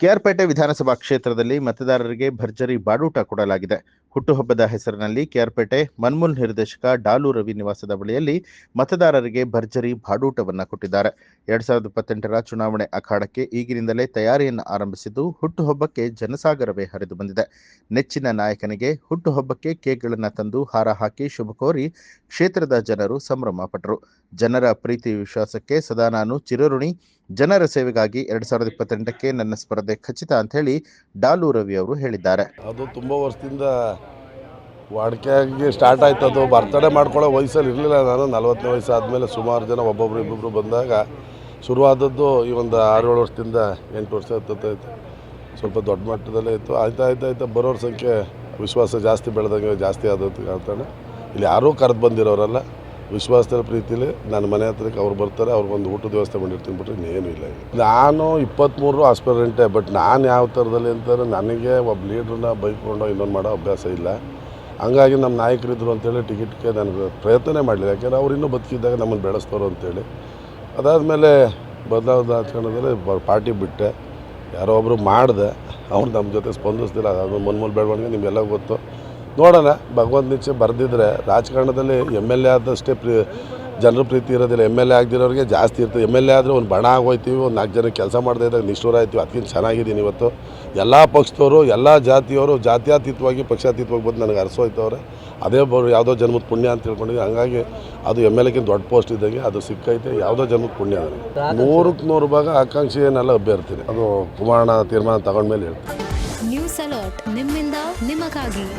ಕೆಆರ್ಪೇಟೆ ವಿಧಾನಸಭಾ ಕ್ಷೇತ್ರದಲ್ಲಿ ಮತದಾರರಿಗೆ ಭರ್ಜರಿ ಬಾಡೂಟ ಕೊಡಲಾಗಿದೆ. ಹುಟ್ಟುಹಬ್ಬದ ಹೆಸರಿನಲ್ಲಿ ಕೆಆರ್ಪೇಟೆ ಮನ್ಮೂಲ್ ನಿರ್ದೇಶಕ ಡಾಲು ರವಿ ನಿವಾಸದ ಬಳಿಯಲ್ಲಿ ಮತದಾರರಿಗೆ ಭರ್ಜರಿ ಬಾಡೂಟವನ್ನ ಕೊಟ್ಟಿದ್ದಾರೆ. 2028ರ ಚುನಾವಣೆ ಅಖಾಡಕ್ಕೆ ಈಗಿನಿಂದಲೇ ತಯಾರಿಯನ್ನು ಆರಂಭಿಸಿದ್ದು, ಹುಟ್ಟುಹಬ್ಬಕ್ಕೆ ಜನಸಾಗರವೇ ಹರಿದು ಬಂದಿದೆ. ನೆಚ್ಚಿನ ನಾಯಕನಿಗೆ ಹುಟ್ಟುಹಬ್ಬಕ್ಕೆ ಕೇಕ್ಗಳನ್ನು ತಂದು ಹಾರ ಹಾಕಿ ಶುಭ ಕೋರಿ ಕ್ಷೇತ್ರದ ಜನರು ಸಂಭ್ರಮ ಪಟ್ಟರು. ಜನರ ಪ್ರೀತಿ ವಿಶ್ವಾಸಕ್ಕೆ ಸದಾ ನಾನು ಚಿರಋಣಿ. ಜನರ ಸೇವೆಗಾಗಿ 2028ಕ್ಕೆ ನನ್ನ ಸ್ಪರ್ಧೆ ಖಚಿತ ಅಂತ ಹೇಳಿ ಡಾಲು ರವಿ ಅವರು ಹೇಳಿದ್ದಾರೆ. ಅದು ತುಂಬ ವರ್ಷದಿಂದ ವಾಡಿಕೆಯಾಗಿ ಸ್ಟಾರ್ಟ್ ಆಯ್ತು. ಅದು ಬರ್ತಡೇ ಮಾಡ್ಕೊಳ್ಳೋ ವಯಸ್ಸಲ್ಲಿ ಇರಲಿಲ್ಲ. ನಾನು 40ನೇ ವಯಸ್ಸು ಆದಮೇಲೆ ಸುಮಾರು ಜನ ಒಬ್ಬೊಬ್ರು ಇಬ್ಬೊಬ್ರು ಬಂದಾಗ ಶುರುವಾದದ್ದು ಈ ಒಂದು 6-7 ವರ್ಷದಿಂದ 8 ವರ್ಷ ಹತ್ತೈತೆ. ಸ್ವಲ್ಪ ದೊಡ್ಡ ಮಟ್ಟದಲ್ಲೇ ಇತ್ತು. ಆಯ್ತಾ ಬರೋರ ಸಂಖ್ಯೆ ವಿಶ್ವಾಸ ಜಾಸ್ತಿ ಬೆಳೆದಂಗೆ ಜಾಸ್ತಿ ಆದದ್ದು ಕಾಣ್ತಾನೆ. ಇಲ್ಲಿ ಯಾರೂ ಕರೆದು ಬಂದಿರೋರಲ್ಲ, ವಿಶ್ವಾಸದ ಪ್ರೀತಿಲಿ ನನ್ನ ಮನೆ ಹತ್ರಕ್ಕೆ ಅವ್ರು ಬರ್ತಾರೆ, ಅವ್ರಿಗೊಂದು ಊಟದ ವ್ಯವಸ್ಥೆ ಮಾಡಿರ್ತೀನಿ ಬಿಟ್ಟರೆ ಇನ್ನೇನು ಇಲ್ಲ. ನಾನು 23 ಆಸ್ಪಿರೆಂಟೆ. ಬಟ್ ನಾನು ಯಾವ ಥರದಲ್ಲಿ ಅಂತಾರೆ, ನನಗೆ ಒಬ್ಬ ಲೀಡ್ರನ್ನ ಬೈಕೊಂಡು ಇನ್ನೊಂದು ಮಾಡೋ ಅಭ್ಯಾಸ ಇಲ್ಲ. ಹಂಗಾಗಿ ನಮ್ಮ ನಾಯಕರಿದ್ದರು ಅಂತೇಳಿ ಟಿಕೆಟ್ಗೆ ನಾನು ಪ್ರಯತ್ನನೇ ಮಾಡಲಿಲ್ಲ. ಯಾಕೆಂದರೆ ಅವ್ರು ಇನ್ನೂ ಬದುಕಿದ್ದಾಗ ನಮ್ಮನ್ನು ಬೆಳೆಸ್ತವ್ರು ಅಂತೇಳಿ. ಅದಾದಮೇಲೆ ಬದಲಾದ ರಾಜಕಾರಣದಲ್ಲಿ ಪಾರ್ಟಿ ಬಿಟ್ಟೆ. ಯಾರೋ ಒಬ್ಬರು ಮಾಡಿದೆ, ಅವ್ರು ನಮ್ಮ ಜೊತೆ ಸ್ಪಂದಿಸ್ತಿಲ್ಲ. ಅದಾದ್ಮೇಲೆ ಮನ್ಮೂಲ್ ಬೆಳವಣಿಗೆ ನಿಮಗೆಲ್ಲ ಗೊತ್ತು. ನೋಡೋಣ, ಭಗವಂತ ನಿಚ್ಚೆ ಬರೆದಿದ್ರೆ ರಾಜಕಾರಣದಲ್ಲಿ MLA ಆದಷ್ಟೇ ಜನರ ಪ್ರೀತಿ ಇರೋದಿಲ್ಲ. MLA ಆಗದಿರೋರಿಗೆ ಜಾಸ್ತಿ ಇರ್ತದೆ. MLA ಆದರೆ ಒಂದು ಬಣ ಆಗೋಯ್ತೀವಿ, ಒಂದು 4 ಜನ ಕೆಲಸ ಮಾಡದೇ ಇದ್ದಾಗ ನಿಷ್ಠೂರ ಆಯ್ತೀವಿ. ಅದಕ್ಕಿಂತ ಚೆನ್ನಾಗಿದ್ದೀನಿ ಇವತ್ತು. ಎಲ್ಲ ಪಕ್ಷದವರು, ಎಲ್ಲ ಜಾತಿಯವರು ಜಾತ್ಯತೀತವಾಗಿ ಪಕ್ಷಾತೀತವಾಗಿ ಬಂದು ನನಗೆ ಅರಸೋಯ್ತವ್ರೆ. ಅದೇ ಯಾವುದೋ ಜನ್ಮದ ಪುಣ್ಯ ಅಂತ ತಿಳ್ಕೊಂಡಿದ್ದೀನಿ. ಹಂಗಾಗಿ ಅದು MLAಕ್ಕಿಂತ ದೊಡ್ಡ ಪೋಸ್ಟ್ ಇದ್ದಂಗೆ ಅದು ಸಿಕ್ಕೈತೆ. ಯಾವುದೋ ಜನ್ಮದ ಪುಣ್ಯ ನನಗೆ. 100ಕ್ಕೆ 100 ಭಾಗ ಆಕಾಂಕ್ಷಿ ಏನೆಲ್ಲ ಅಭ್ಯರ್ಥಿನಿ. ಅದು ಕುಮಾರಣ್ಣ ತೀರ್ಮಾನ ತಗೊಂಡ್ಮೇಲೆ ಹೇಳ್ತೀನಿ. ನ್ಯೂಸ್ ಅಲರ್ಟ್ ನಿಮ್ಮಿಂದ ನಿಮಗಾಗಿ.